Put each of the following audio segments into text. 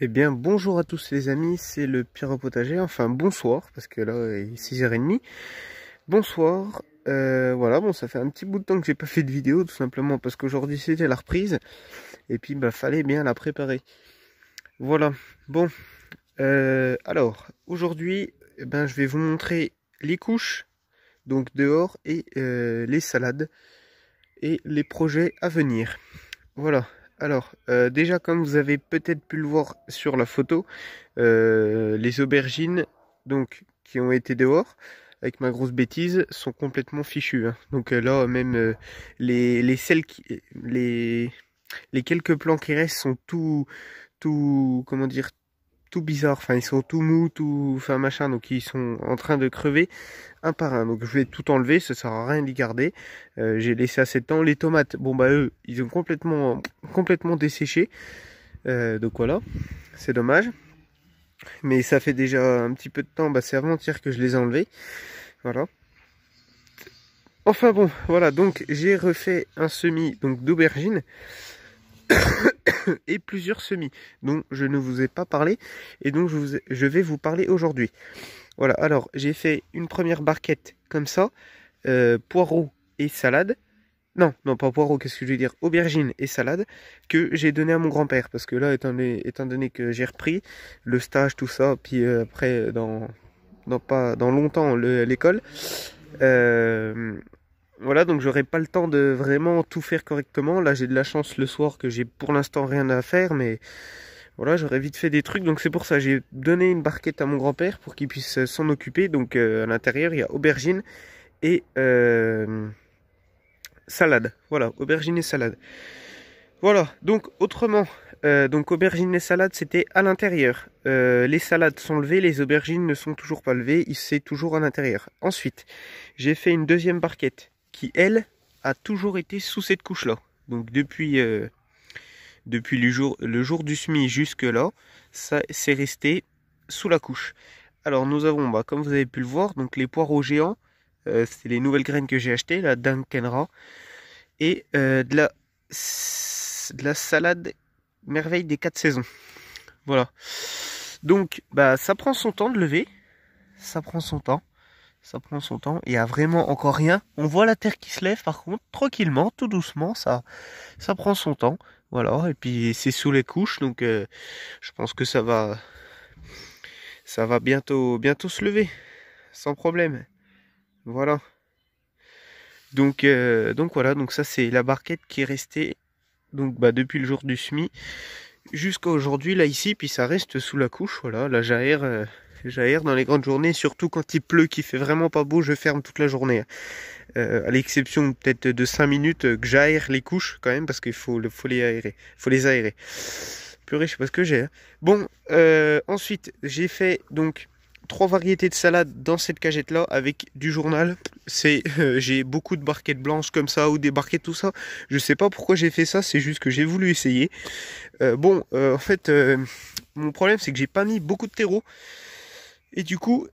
Eh bien, bonjour à tous les amis, c'est le Pierre au potager, enfin bonsoir, parce que là, il est 6h30. Bonsoir, voilà, bon, ça fait un petit bout de temps que j'ai pas fait de vidéo, tout simplement, parce qu'aujourd'hui c'était la reprise, et puis, bah, fallait bien la préparer. Voilà, bon, alors, aujourd'hui, eh ben, je vais vous montrer les couches, donc dehors, et les salades, et les projets à venir. Voilà. Alors, déjà, comme vous avez peut-être pu le voir sur la photo, les aubergines, donc, qui ont été dehors, avec ma grosse bêtise, sont complètement fichues, hein. Donc là, même les quelques plants qui restent sont comment dire, tout bizarres. Enfin, ils sont tout mous, tout, enfin machin. Donc ils sont en train de crever un par un. Donc je vais tout enlever, ça sert à rien d'y garder. J'ai laissé assez de temps. Les tomates, bon bah eux, ils ont complètement desséché. Donc voilà, c'est dommage. Mais ça fait déjà un petit peu de temps, bah c'est avant-hier que je les ai enlevés. Voilà. Enfin bon, voilà, donc j'ai refait un semis donc d'aubergines et plusieurs semis dont je ne vous ai pas parlé et dont je vais vous parler aujourd'hui. Voilà, alors j'ai fait une première barquette comme ça, poireaux et salade. Non, non, pas poireaux, qu'est-ce que je veux dire? Aubergines et salade, que j'ai donné à mon grand-père. Parce que là, étant donné que j'ai repris le stage, tout ça, puis après, pas dans longtemps, l'école, voilà, donc j'aurai pas le temps de vraiment tout faire correctement. Là, j'ai de la chance le soir que j'ai pour l'instant rien à faire, mais voilà, j'aurais vite fait des trucs. Donc c'est pour ça, j'ai donné une barquette à mon grand-père pour qu'il puisse s'en occuper. Donc à l'intérieur, il y a aubergines et salade. Voilà, aubergines et salade. Voilà, donc autrement, donc aubergines et salade, c'était à l'intérieur. Les salades sont levées, les aubergines ne sont toujours pas levées, c'est toujours à l'intérieur. Ensuite, j'ai fait une deuxième barquette qui, elle, a toujours été sous cette couche-là. Donc depuis le jour du semis jusque là, ça c'est resté sous la couche. Alors nous avons, bah, comme vous avez pu le voir, donc les poireaux géants, c'est les nouvelles graines que j'ai achetées, la Dunkenra, et de la salade merveille des 4 saisons. Voilà. Donc, bah, ça prend son temps de lever, ça prend son temps. Ça prend son temps. Il y a vraiment encore rien. On voit la terre qui se lève par contre, tranquillement, tout doucement, ça prend son temps. Voilà, et puis c'est sous les couches, donc je pense que ça va bientôt se lever, sans problème. Voilà. Donc voilà, donc ça c'est la barquette qui est restée donc bah, depuis le jour du semis jusqu'à aujourd'hui là ici, puis ça reste sous la couche. Voilà, là j'aère dans les grandes journées, surtout quand il pleut, qu'il fait vraiment pas beau, je ferme toute la journée. À l'exception peut-être de 5 minutes que j'aère les couches quand même, parce qu'il faut les aérer. Faut les aérer. Purée, je sais pas ce que j'ai, hein. Bon, ensuite, j'ai fait donc 3 variétés de salade dans cette cagette là avec du journal. J'ai beaucoup de barquettes blanches comme ça ou des barquettes tout ça. Je sais pas pourquoi j'ai fait ça, c'est juste que j'ai voulu essayer. En fait, mon problème c'est que j'ai pas mis beaucoup de terreau. Et du coup,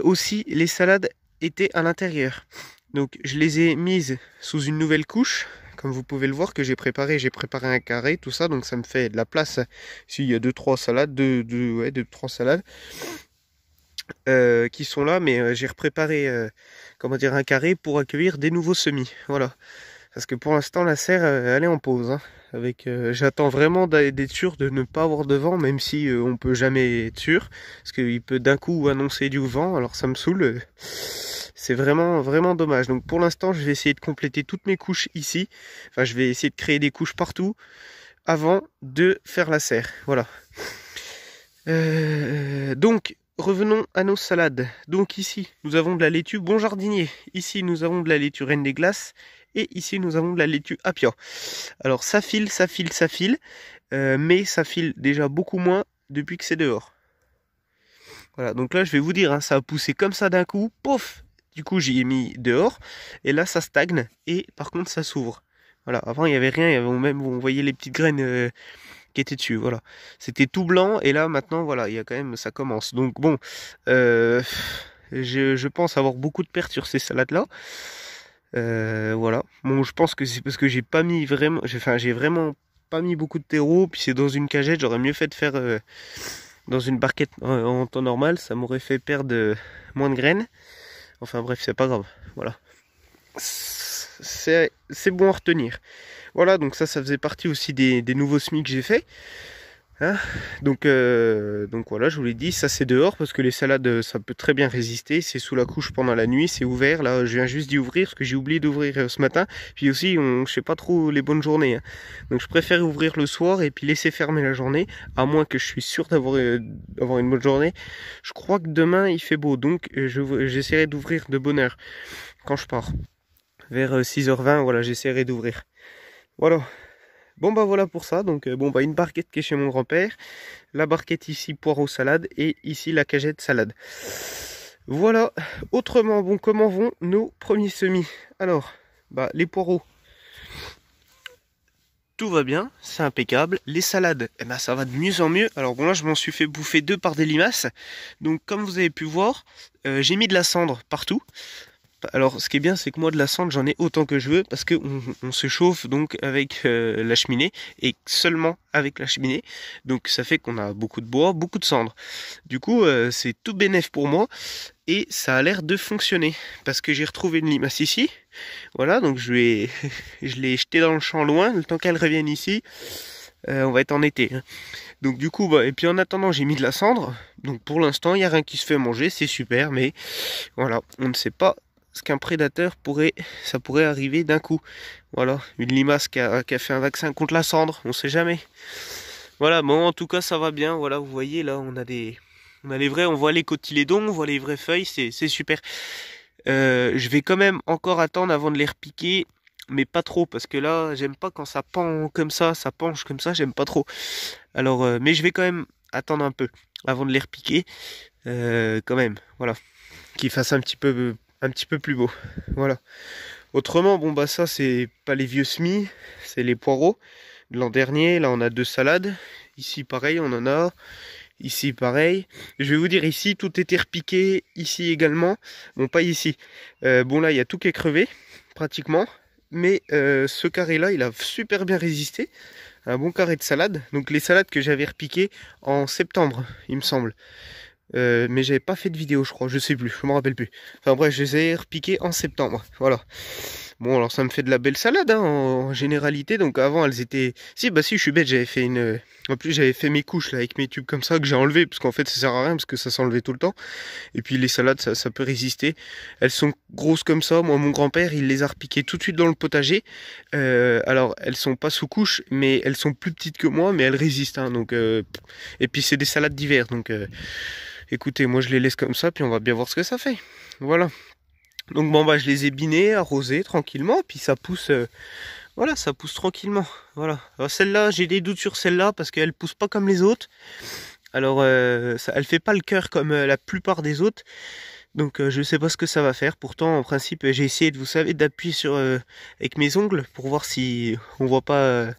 aussi les salades étaient à l'intérieur. Donc je les ai mises sous une nouvelle couche, comme vous pouvez le voir que j'ai préparé un carré, tout ça, donc ça me fait de la place. S'il y a 2-3 salades, 2-3 salades qui sont là, mais j'ai préparé comment dire, un carré pour accueillir des nouveaux semis. Voilà. Parce que pour l'instant la serre elle est en pause, hein. J'attends vraiment d'être sûr de ne pas avoir de vent, même si on peut jamais être sûr, parce qu'il peut d'un coup annoncer du vent, alors ça me saoule. C'est vraiment dommage. Donc pour l'instant je vais essayer de compléter toutes mes couches ici. Enfin je vais essayer de créer des couches partout avant de faire la serre. Voilà. Donc revenons à nos salades. Donc ici nous avons de la laitue Bon Jardinier. Ici nous avons de la laitue Reine des Glaces. Et ici nous avons de la laitue Apia. Alors ça file, mais ça file déjà beaucoup moins depuis que c'est dehors. Voilà, donc là je vais vous dire, hein, ça a poussé comme ça d'un coup, pouf. Du coup j'y ai mis dehors, et là ça stagne, et par contre ça s'ouvre. Voilà, avant il n'y avait rien, il y avait même, on voyait les petites graines qui étaient dessus, voilà. C'était tout blanc, et là maintenant voilà, il y a quand même, ça commence. Donc bon, je pense avoir beaucoup de pertes sur ces salades-là. Voilà. Bon, je pense que c'est parce que j'ai pas mis vraiment, j'ai vraiment pas mis beaucoup de terreau, puis c'est dans une cagette, j'aurais mieux fait de faire dans une barquette en temps normal, ça m'aurait fait perdre moins de graines. Enfin bref, c'est pas grave, voilà. C'est bon à retenir. Voilà, donc ça faisait partie aussi des nouveaux semis que j'ai fait. Hein, donc voilà, je vous l'ai dit, ça c'est dehors parce que les salades ça peut très bien résister. C'est sous la couche pendant la nuit, c'est ouvert. Là, je viens juste d'y ouvrir parce que j'ai oublié d'ouvrir ce matin. Puis aussi, je sais pas trop les bonnes journées. Hein. Donc je préfère ouvrir le soir et puis laisser fermer la journée, à moins que je suis sûr d'avoir une bonne journée. Je crois que demain il fait beau, donc j'essaierai d'ouvrir de bonne heure quand je pars. Vers 6h20, voilà, j'essaierai d'ouvrir. Voilà. Bon bah voilà pour ça, donc bon bah une barquette qui est chez mon grand-père, la barquette ici poireaux salade et ici la cagette salade. Voilà, autrement bon comment vont nos premiers semis? Alors, bah les poireaux, tout va bien, c'est impeccable. Les salades, eh ben, ça va de mieux en mieux. Alors bon là je m'en suis fait bouffer 2 par des limaces, donc comme vous avez pu voir, j'ai mis de la cendre partout. Alors ce qui est bien c'est que moi de la cendre j'en ai autant que je veux parce que on se chauffe donc avec la cheminée et seulement avec la cheminée, donc ça fait qu'on a beaucoup de bois, beaucoup de cendre. Du coup c'est tout bénef pour moi et ça a l'air de fonctionner parce que j'ai retrouvé une limace ici, voilà, donc je l'ai jetée dans le champ loin le temps qu'elle revienne ici. On va être en été, hein. Donc du coup bah, et puis en attendant j'ai mis de la cendre, donc pour l'instant il n'y a rien qui se fait manger, c'est super, mais voilà, on ne sait pas ce qu'un prédateur pourrait arriver d'un coup. Voilà, une limace qui a fait un vaccin contre la cendre, on sait jamais. Voilà, bon en tout cas ça va bien, voilà, vous voyez là on a les vrais, on voit les cotylédons, on voit les vraies feuilles, c'est super. Je vais quand même encore attendre avant de les repiquer, mais pas trop, parce que là j'aime pas quand ça pend comme ça penche comme ça, j'aime pas trop. Alors, mais je vais quand même attendre un peu avant de les repiquer, quand même, voilà, qu'ils fassent un petit peu plus beau. Voilà. Autrement, bon bah ça c'est pas les vieux semis, c'est les poireaux de l'an dernier. Là on a 2 salades. Ici pareil, on en a. Ici pareil. Je vais vous dire ici tout était repiqué, ici également. Bon pas ici. Bon là il y a tout qui est crevé pratiquement. Mais ce carré là il a super bien résisté. Un bon carré de salade. Donc les salades que j'avais repiquées en septembre, il me semble. Mais j'avais pas fait de vidéo je crois, je sais plus, je me rappelle plus. Enfin bref, je les ai repiquées en septembre, voilà. Bon alors ça me fait de la belle salade hein, en généralité, donc avant elles étaient... Si bah si je suis bête, j'avais fait une... En plus j'avais fait mes couches là avec mes tubes comme ça que j'ai enlevé parce qu'en fait ça sert à rien parce que ça s'enlevait tout le temps. Et puis les salades ça peut résister. Elles sont grosses comme ça, moi mon grand-père il les a repiquées tout de suite dans le potager. Alors elles sont pas sous couche mais elles sont plus petites que moi mais elles résistent hein, donc... Et puis c'est des salades d'hiver donc... Écoutez, moi je les laisse comme ça, puis on va bien voir ce que ça fait. Voilà. Donc bon bah je les ai binés, arrosés tranquillement, puis ça pousse, voilà, ça pousse tranquillement. Voilà. Alors celle-là, j'ai des doutes sur celle-là parce qu'elle pousse pas comme les autres. Alors elle fait pas le cœur comme la plupart des autres. Donc je sais pas ce que ça va faire. Pourtant en principe j'ai essayé de vous savez d'appuyer sur avec mes ongles pour voir si on voit pas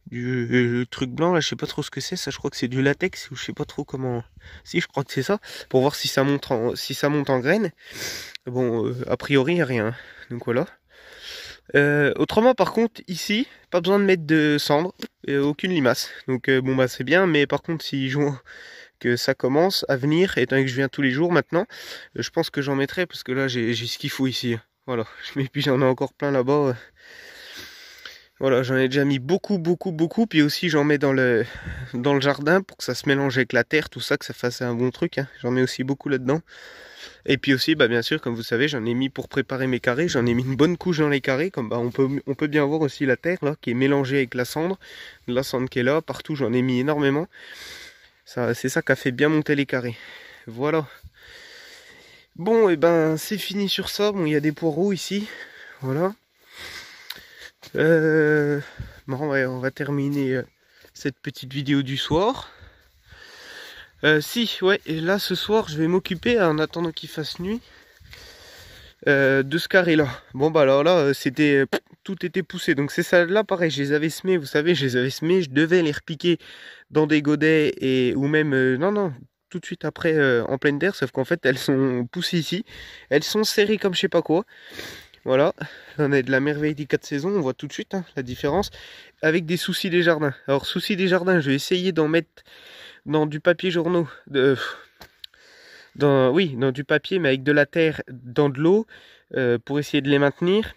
du truc blanc là, je sais pas trop ce que c'est, ça je crois que c'est du latex ou je sais pas trop comment. Si je crois que c'est ça, pour voir si ça monte en graines. Bon a priori il n'y a rien. Donc voilà. Autrement par contre ici, pas besoin de mettre de cendre, aucune limace. Donc bon bah c'est bien, mais par contre si je vois que ça commence à venir, étant donné que je viens tous les jours maintenant, je pense que j'en mettrai parce que là j'ai ce qu'il faut ici. Voilà. Et puis j'en ai encore plein là-bas. Voilà, j'en ai déjà mis beaucoup, puis aussi j'en mets dans le jardin pour que ça se mélange avec la terre, tout ça, que ça fasse un bon truc, hein. J'en mets aussi beaucoup là-dedans. Et puis aussi, bah bien sûr, comme vous savez, j'en ai mis pour préparer mes carrés, j'en ai mis une bonne couche dans les carrés, comme bah on peut bien voir aussi la terre là, qui est mélangée avec la cendre qui est là, partout j'en ai mis énormément. Ça, c'est ça qui a fait bien monter les carrés. Voilà. Bon, et ben c'est fini sur ça, bon il y a des poireaux ici, voilà. Bon, on va terminer cette petite vidéo du soir. Si, ouais, et là ce soir je vais m'occuper, en attendant qu'il fasse nuit, de ce carré là. Bon bah alors là c'était tout était poussé, donc c'est ça là pareil, je les avais semés, vous savez, je les avais semés, je devais les repiquer dans des godets ou même non tout de suite après en pleine terre, sauf qu'en fait elles sont poussées ici, elles sont serrées comme je sais pas quoi. Voilà, on est de la merveille des 4 saisons, on voit tout de suite hein, la différence. Avec des soucis des jardins. Alors soucis des jardins, je vais essayer d'en mettre dans du papier journaux. Dans du papier, mais avec de la terre, dans de l'eau, pour essayer de les maintenir.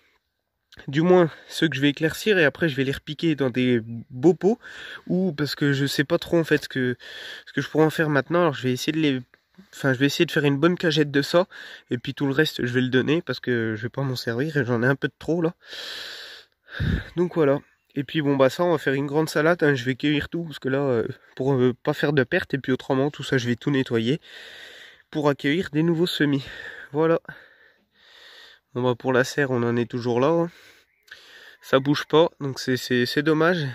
Du moins ceux que je vais éclaircir, et après je vais les repiquer dans des beaux pots, ou parce que je sais pas trop en fait ce que je pourrais en faire maintenant. Alors je vais essayer de faire une bonne cagette de ça, et puis tout le reste je vais le donner parce que je vais pas m'en servir et j'en ai un peu de trop là. Donc voilà. Et puis bon bah ça, on va faire une grande salade, hein. Je vais cueillir tout parce que là pour pas faire de perte, et puis autrement tout ça je vais tout nettoyer pour accueillir des nouveaux semis. Voilà. Bon bah pour la serre on en est toujours là, hein. Ça bouge pas, donc c'est dommage.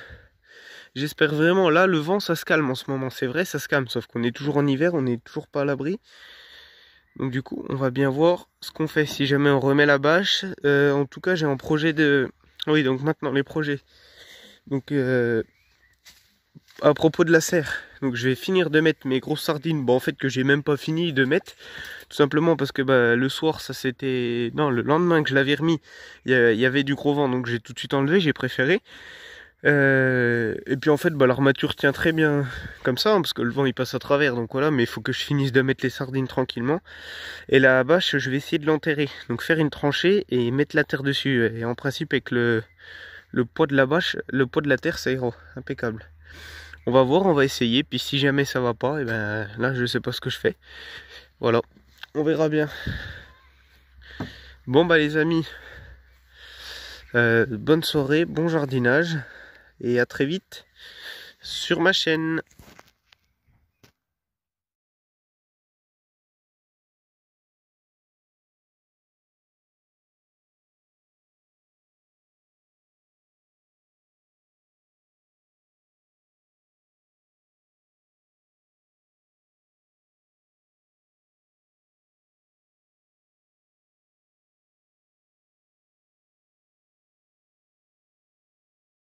J'espère vraiment, là le vent ça se calme en ce moment, c'est vrai ça se calme, sauf qu'on est toujours en hiver, on n'est toujours pas à l'abri. Donc du coup on va bien voir ce qu'on fait, si jamais on remet la bâche. En tout cas j'ai un projet de... Oui, donc maintenant les projets. Donc à propos de la serre, donc je vais finir de mettre mes grosses sardines, bon en fait que j'ai même pas fini de mettre. Tout simplement parce que bah, le soir, ça c'était... Non, le lendemain que je l'avais remis, il y avait du gros vent, donc j'ai tout de suite enlevé, j'ai préféré. Et puis en fait, bah, l'armature tient très bien comme ça, hein, parce que le vent il passe à travers, donc voilà, mais il faut que je finisse de mettre les sardines tranquillement. Et la bâche, je vais essayer de l'enterrer, donc faire une tranchée et mettre la terre dessus. Et en principe, avec le poids de la bâche, le poids de la terre, ça ira, impeccable. On va voir, on va essayer, puis si jamais ça va pas, et ben là je sais pas ce que je fais. Voilà. On verra bien. Bon bah les amis, bonne soirée, bon jardinage et à très vite sur ma chaîne.